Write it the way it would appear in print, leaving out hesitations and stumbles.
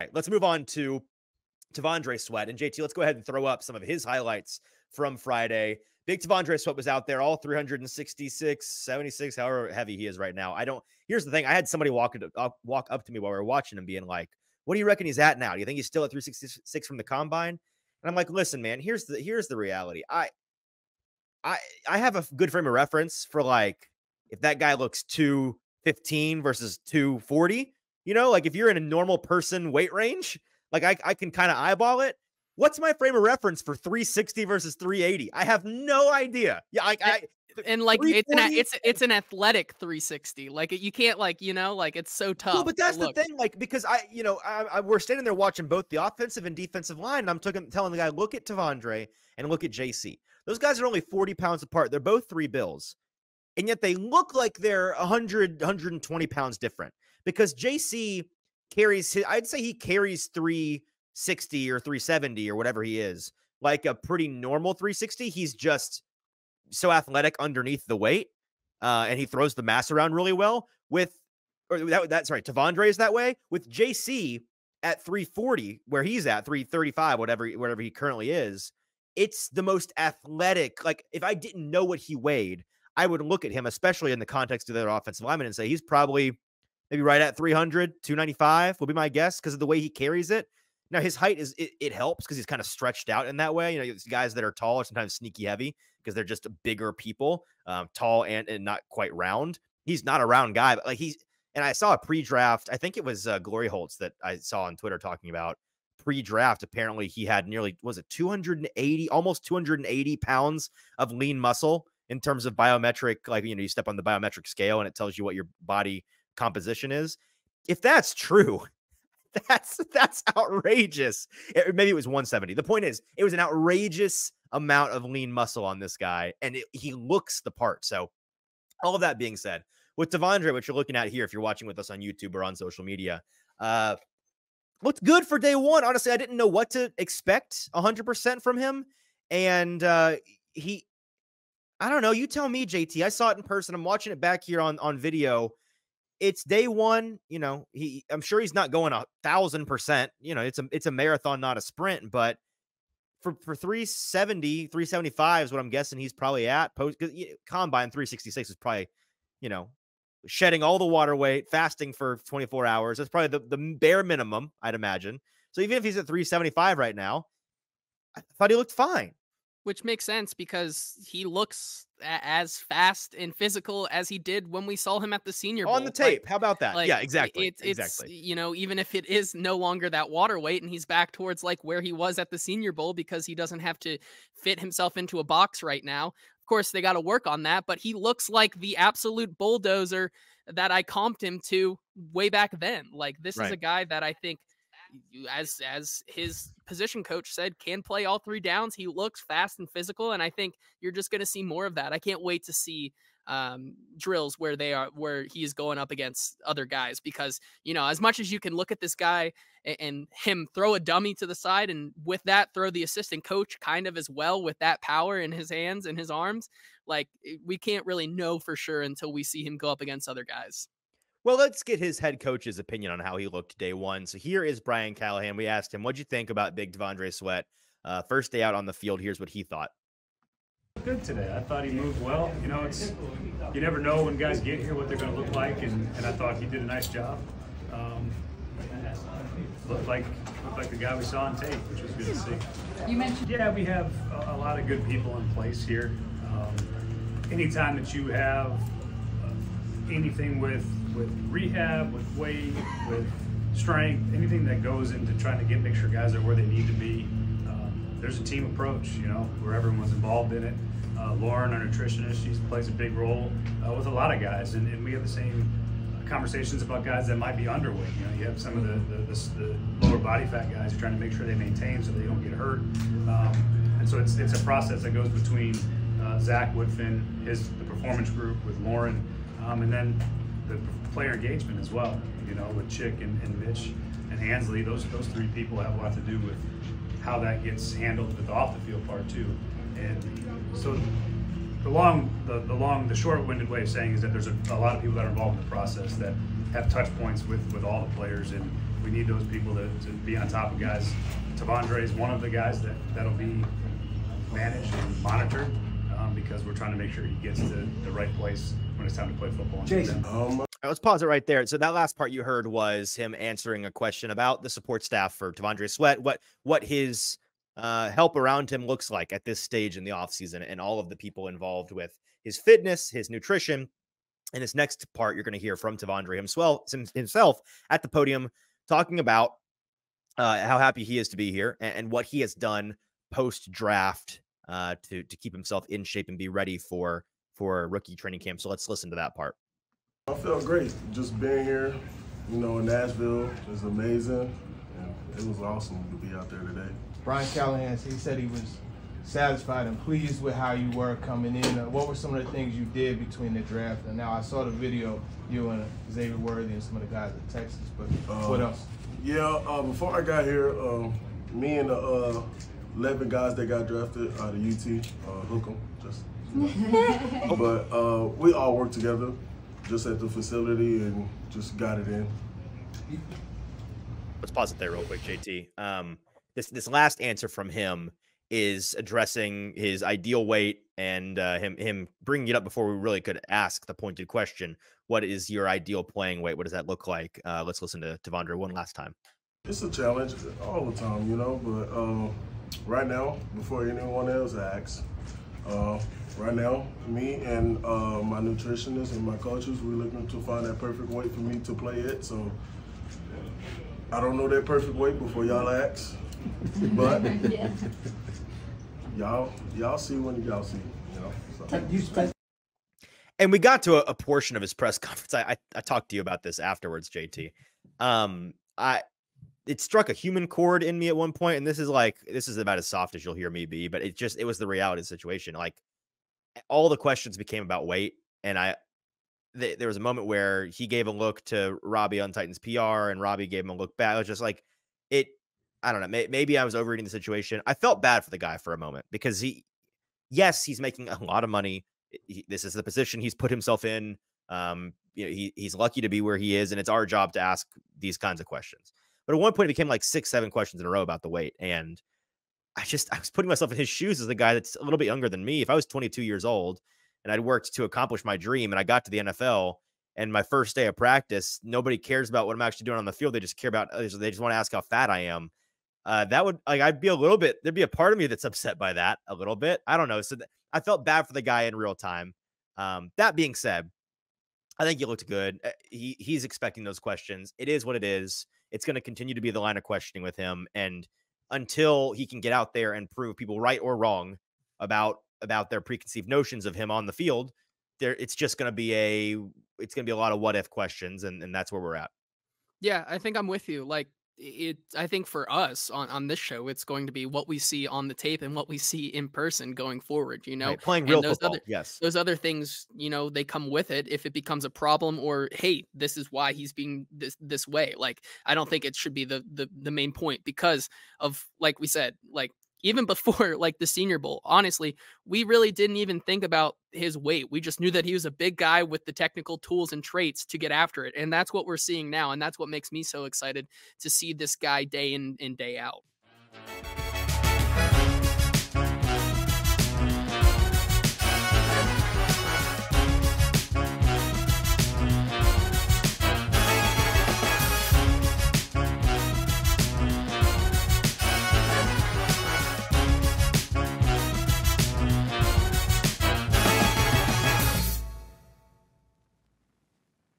right, let's move on to T'Vondre Sweat. And JT, let's go ahead and throw up some of his highlights from Friday. Big T'Vondre Sweat was out there, all 366, 76, however heavy he is right now. Here's the thing. I had somebody walk up to me while we were watching him being like, what do you reckon he's at now? Do you think he's still at 366 from the combine? And I'm like, listen, man, here's the reality. I have a good frame of reference for like, if that guy looks 215 versus 240, like if you're in a normal person weight range, like I can kind of eyeball it. What's my frame of reference for 360 versus 380? I have no idea. Yeah, and like it's an athletic 360. Like you can't like it's so tough. Well, but that's the thing. Like because we're standing there watching both the offensive and defensive line, and I'm telling the guy, look at T'Vondre and look at JC. Those guys are only 40 pounds apart. They're both 3 bills, and yet they look like they're 120 pounds different. Because JC I'd say he carries 360 or 370 or whatever he is, like a pretty normal 360. He's just so athletic underneath the weight, and he throws the mass around really well. That's right. T'Vondre is that way. With JC at 340, where he's at 335, whatever he currently is, it's the most athletic. Like if I didn't know what he weighed, I would look at him, especially in the context of their offensive lineman, and say he's probably maybe right at 300, 295 will be my guess because of the way he carries it. Now, his height it helps because he's kind of stretched out in that way. These guys that are tall are sometimes sneaky heavy because they're just bigger people, tall and not quite round. He's not a round guy, but and I saw a pre-draft. I think it was Glory Holtz that I saw on Twitter talking about pre-draft. Apparently, he had nearly, was it 280, almost 280 pounds of lean muscle in terms of biometric. Like, you step on the biometric scale and it tells you what your body composition is. If that's true, that's outrageous. Maybe it was 170. The point is, it was an outrageous amount of lean muscle on this guy, and he looks the part. So all of that being said, with T'Vondre, what you're looking at here, if you're watching with us on YouTube or on social media, looked good for day one. Honestly, I didn't know what to expect 100% from him. And I don't know. You tell me, JT. I saw it in person. I'm watching it back here on video. It's day one. I'm sure he's not going 1,000%. It's a marathon, not a sprint. But for 370, 375 is what I'm guessing he's probably at. Combine 366 is probably, shedding all the water weight, fasting for 24 hours. That's probably the bare minimum, I'd imagine. So even if he's at 375 right now, I thought he looked fine. Which makes sense because he looks as fast and physical as he did when we saw him at the Senior Bowl. On the tape. How about that? Yeah, exactly. Exactly. Even if it is no longer that water weight and he's back towards like where he was at the Senior Bowl because he doesn't have to fit himself into a box right now. Of course, they got to work on that, but he looks like the absolute bulldozer that I comped him to way back then. Like this is a guy that I think, as his position coach said, can play all 3 downs. He looks fast and physical, and I think you're just going to see more of that. I can't wait to see drills where he is going up against other guys because, as much as you can look at this guy and him throw a dummy to the side and with that throw the assistant coach kind of as well with that power in his hands and his arms, like we can't really know for sure until we see him go up against other guys. Well, let's get his head coach's opinion on how he looked day one. So here is Brian Callahan. We asked him, what'd you think about big T'Vondre Sweat? First day out on the field. Here's what he thought. Good today. I thought he moved well. You never know when guys get here what they're going to look like, and I thought he did a nice job. Looked like the guy we saw on tape, which was good to see. You mentioned, yeah, we have a lot of good people in place here. Anytime that you have anything with rehab, with weight, with strength, anything that goes into trying to make sure guys are where they need to be, there's a team approach, where everyone's involved in it. Lauren, our nutritionist, she plays a big role with a lot of guys, and we have the same conversations about guys that might be underweight. You have some of the lower body fat guys trying to make sure they maintain so they don't get hurt. And so it's a process that goes between Zach Woodfin, the performance group with Lauren, and then the player engagement as well, with Chick and Mitch and Ansley. Those 3 people have a lot to do with how that gets handled with the off the field part too. And so the short-winded way of saying is that there's a lot of people that are involved in the process that have touch points with all the players, and we need those people to be on top of guys. Tavondre is one of the guys that'll be managed and monitored because we're trying to make sure he gets to the right place when it's time to play football. Jason. All right, let's pause it right there. So that last part you heard was him answering a question about the support staff for Tavondre Sweat, what his help around him looks like at this stage in the offseason, and all of the people involved with his fitness, his nutrition. And this next part, you're going to hear from Tavondre himself at the podium talking about how happy he is to be here and what he has done post-draft to keep himself in shape and be ready for rookie training camp. So let's listen to that part. I felt great. Just being here, in Nashville is amazing. And it was awesome to be out there today. Brian Callahan, he said he was satisfied and pleased with how you were coming in. What were some of the things you did between the draft and now? I saw the video, you and Xavier Worthy and some of the guys at Texas, but what else? Yeah, before I got here, me and the 11 guys that got drafted out of UT, hook 'em, just. But we all worked together just at the facility and just got it in. Let's pause it there real quick, JT. This last answer from him is addressing his ideal weight and him bringing it up before we really could ask the pointed question. What is your ideal playing weight? What does that look like? Let's listen to Tavondre one last time. It's a challenge all the time, but right now, before anyone else asks, right now, me and my nutritionist and my coaches, we're looking to find that perfect weight for me to play at. So I don't know that perfect weight before y'all ask, but y'all see when y'all see, So. And we got to a portion of his press conference. I talked to you about this afterwards, JT. It struck a human chord in me at one point, and this is about as soft as you'll hear me be, but it was the reality of the situation. Like, all the questions became about weight, and there was a moment where he gave a look to Robbie on Titans PR, and Robbie gave him a look back. It was just like I don't know. Maybe I was overreading the situation. I felt bad for the guy for a moment because he's making a lot of money. This is the position he's put himself in. He's lucky to be where he is, and it's our job to ask these kinds of questions. But at one point, it became like 6-7 questions in a row about the weight, and I was putting myself in his shoes as the guy that's a little bit younger than me. If I was 22 years old and I'd worked to accomplish my dream, and I got to the NFL, and my first day of practice, nobody cares about what I'm actually doing on the field. They just care about, they just want to ask how fat I am. That would, I'd be there'd be a part of me that's upset by that a little bit. I don't know. So I felt bad for the guy in real time. That being said, I think he looked good. He's expecting those questions. It is what it is. It's going to continue to be the line of questioning with him. And until he can get out there and prove people right or wrong about their preconceived notions of him on the field, it's going to be a lot of what if questions. And that's where we're at. Yeah, I think I'm with you. Like, I think for us on this show, it's going to be what we see on the tape and what we see in person going forward, right, playing real football. Yes. Those other things, they come with it. If it becomes a problem, or, hey, this is why he's being this way. Like, I don't think it should be the main point, because of, like we said, like, even before like the Senior Bowl, honestly, we really didn't even think about his weight. We just knew that he was a big guy with the technical tools and traits to get after it. And that's what we're seeing now. And that's what makes me so excited to see this guy day in and day out.